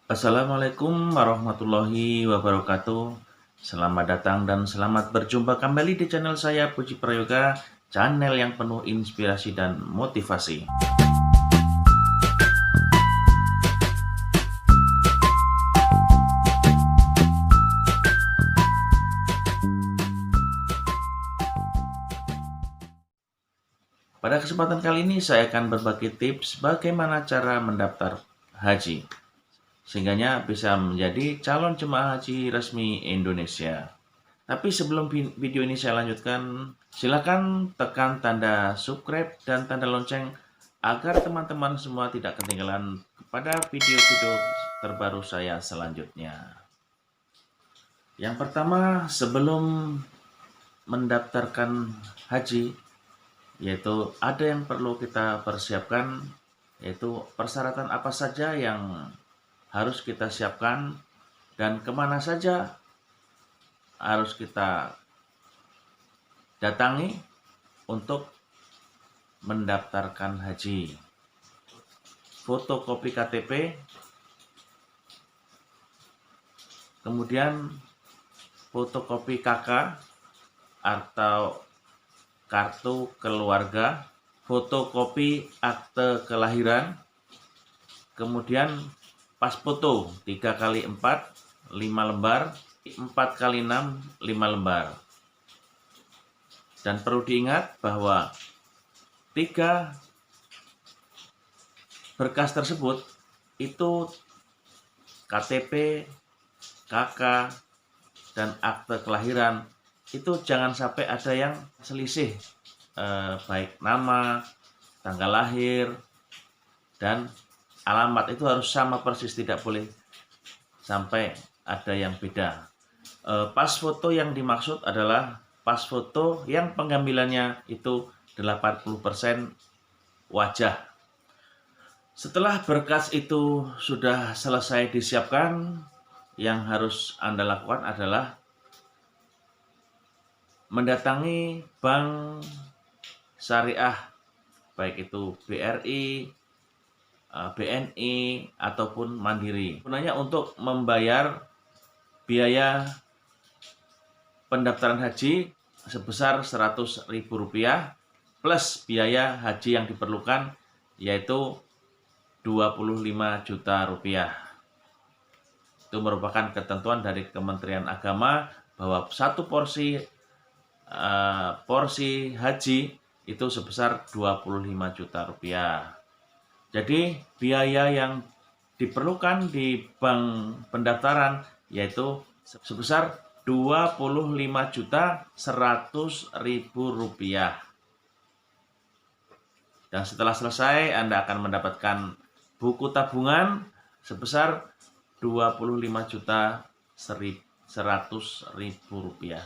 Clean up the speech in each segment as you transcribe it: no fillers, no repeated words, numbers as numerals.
Assalamualaikum warahmatullahi wabarakatuh. Selamat datang dan selamat berjumpa kembali di channel saya Puji Prayoga, channel yang penuh inspirasi dan motivasi. Pada kesempatan kali ini saya akan berbagi tips bagaimana cara mendaftar haji, sehingganya bisa menjadi calon jemaah haji resmi Indonesia. Tapi sebelum video ini saya lanjutkan, silakan tekan tanda subscribe dan tanda lonceng agar teman-teman semua tidak ketinggalan pada video-video terbaru saya selanjutnya. Yang pertama, sebelum mendaftarkan haji, yaitu ada yang perlu kita persiapkan, yaitu persyaratan apa saja yang harus kita siapkan dan kemana saja harus kita datangi untuk mendaftarkan haji. Fotokopi KTP, kemudian fotokopi KK atau kartu keluarga, fotokopi akte kelahiran, kemudian pas foto 3x4 5 lembar, 4x6 5 lembar. Dan perlu diingat bahwa 3 berkas tersebut itu KTP, KK, dan akte kelahiran itu jangan sampai ada yang selisih, baik nama, tanggal lahir, dan alamat itu harus sama persis, tidak boleh sampai ada yang beda. Pas foto yang dimaksud adalah pas foto yang pengambilannya itu 80% wajah. Setelah berkas itu sudah selesai disiapkan, yang harus Anda lakukan adalah mendatangi bank syariah, baik itu BRI, BNI, ataupun Mandiri. Gunanya untuk membayar biaya pendaftaran haji sebesar Rp100.000 plus biaya haji yang diperlukan, yaitu Rp25 juta. Itu merupakan ketentuan dari Kementerian Agama bahwa satu porsi haji itu sebesar Rp25 juta. Jadi biaya yang diperlukan di bank pendaftaran yaitu sebesar Rp25.100.000. Dan setelah selesai Anda akan mendapatkan buku tabungan sebesar Rp25.100.000.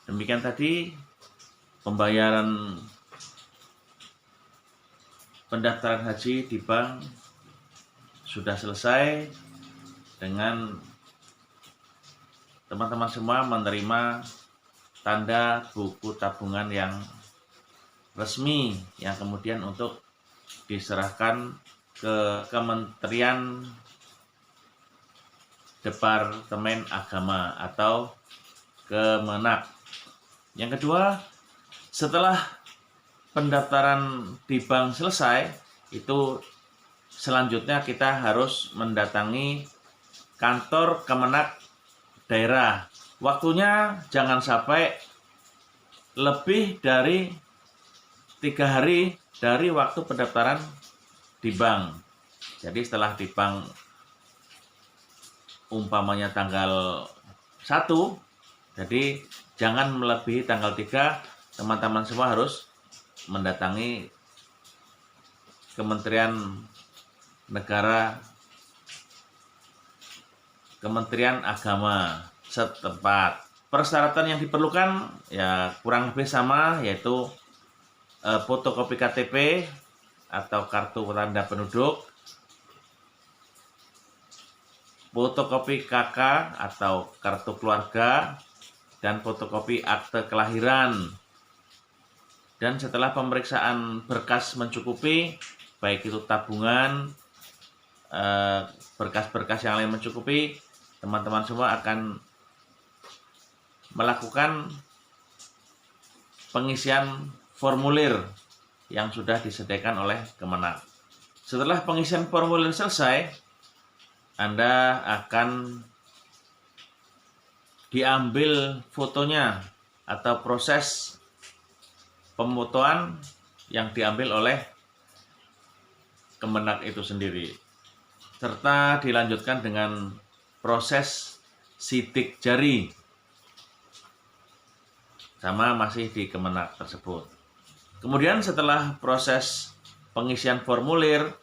Demikian tadi pembayaran pendaftaran haji di bank sudah selesai dengan teman-teman semua menerima tanda buku tabungan yang resmi, yang kemudian untuk diserahkan ke Kementerian Departemen Agama atau Kemenak. Yang kedua, setelah pendaftaran di bank selesai, itu selanjutnya kita harus mendatangi kantor Kemenak daerah. Waktunya jangan sampai lebih dari 3 hari dari waktu pendaftaran di bank. Jadi setelah di bank umpamanya tanggal 1, jadi jangan melebihi tanggal 3, teman-teman semua harus mendatangi Kementerian Agama setempat. Persyaratan yang diperlukan ya kurang lebih sama, yaitu fotokopi KTP atau kartu tanda penduduk, fotokopi KK atau kartu keluarga, dan fotokopi akte kelahiran. Dan setelah pemeriksaan berkas mencukupi, baik itu tabungan, berkas-berkas yang lain mencukupi, teman-teman semua akan melakukan pengisian formulir yang sudah disediakan oleh Kemenak. Setelah pengisian formulir selesai, Anda akan diambil fotonya atau proses pemotoan yang diambil oleh Kemenak itu sendiri, serta dilanjutkan dengan proses sidik jari, sama masih di Kemenak tersebut. Kemudian setelah proses pengisian formulir,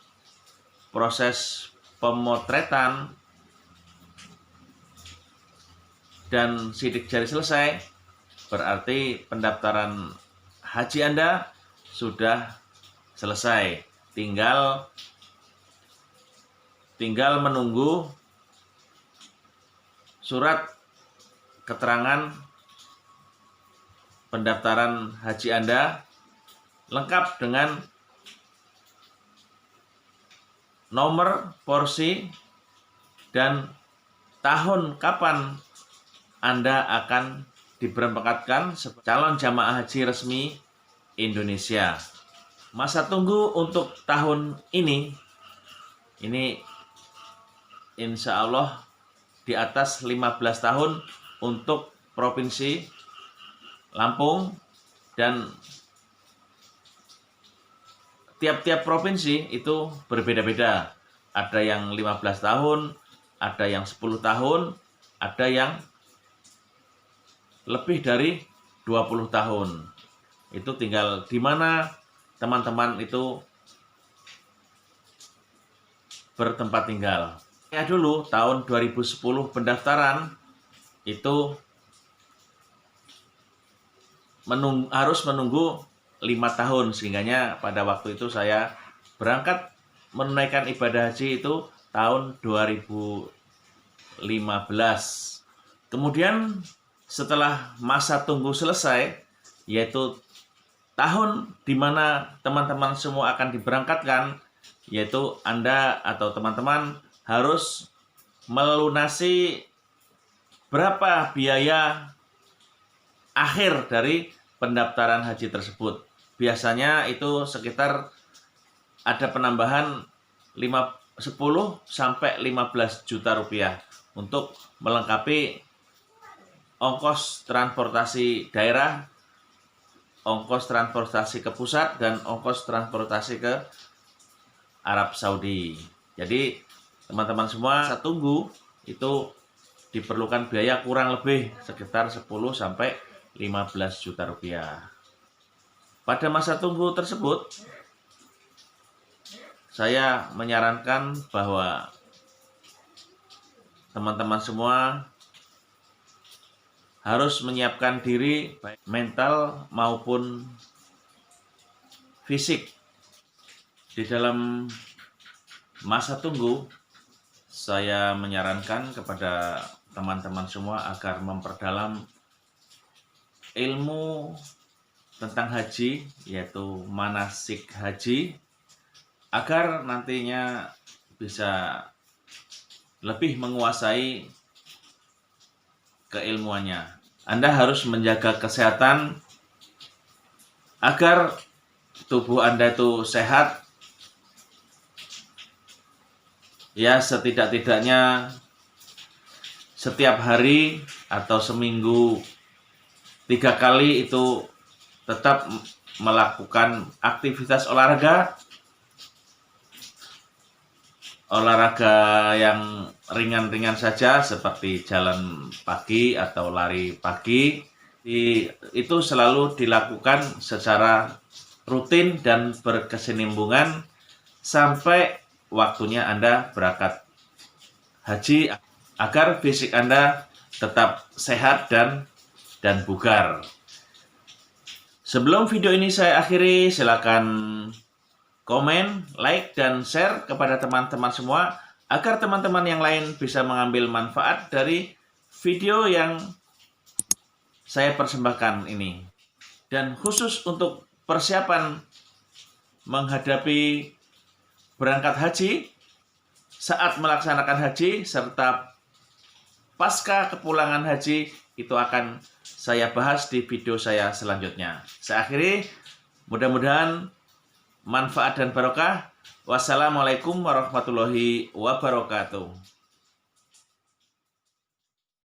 proses pemotretan, dan sidik jari selesai, berarti pendaftaran haji Anda sudah selesai. Tinggal menunggu surat keterangan pendaftaran haji Anda lengkap dengan nomor, porsi, dan tahun kapan Anda akan diberangkatkan sebagai calon jamaah haji resmi Indonesia. Masa tunggu untuk tahun ini insya Allah di atas 15 tahun untuk Provinsi Lampung, dan tiap-tiap provinsi itu berbeda-beda. Ada yang 15 tahun, ada yang 10 tahun, ada yang lebih dari 20 tahun. Itu tinggal di mana teman-teman itu bertempat tinggal. Ya dulu tahun 2010 pendaftaran itu harus menunggu 5 tahun, sehingganya pada waktu itu saya berangkat menunaikan ibadah haji itu tahun 2015. Kemudian setelah masa tunggu selesai, yaitu tahun di mana teman-teman semua akan diberangkatkan, yaitu Anda atau teman-teman harus melunasi berapa biaya akhir dari pendaftaran haji tersebut. Biasanya itu sekitar ada penambahan 10 sampai 15 juta rupiah untuk melengkapi ongkos transportasi daerah, ongkos transportasi ke pusat, dan ongkos transportasi ke Arab Saudi. Jadi teman-teman semua, saya tunggu itu diperlukan biaya kurang lebih sekitar 10 sampai 15 juta rupiah. Pada masa tunggu tersebut, saya menyarankan bahwa teman-teman semua harus menyiapkan diri baik mental maupun fisik. Di dalam masa tunggu, saya menyarankan kepada teman-teman semua agar memperdalam ilmu tentang haji, yaitu manasik haji, agar nantinya bisa lebih menguasai keilmuannya. Anda harus menjaga kesehatan agar tubuh Anda itu sehat. Ya, setidak-tidaknya setiap hari atau seminggu 3 kali itu tetap melakukan aktivitas olahraga yang ringan-ringan saja, seperti jalan pagi atau lari pagi. Itu selalu dilakukan secara rutin dan berkesinambungan sampai waktunya Anda berangkat haji, agar fisik Anda tetap sehat dan bugar. Sebelum video ini saya akhiri, silakan komen, like, dan share kepada teman-teman semua agar teman-teman yang lain bisa mengambil manfaat dari video yang saya persembahkan ini. Dan khusus untuk persiapan menghadapi berangkat haji, saat melaksanakan haji serta pasca kepulangan haji itu akan saya bahas di video saya selanjutnya. Saya akhiri, mudah-mudahan manfaat dan barokah. Wassalamualaikum warahmatullahi wabarakatuh.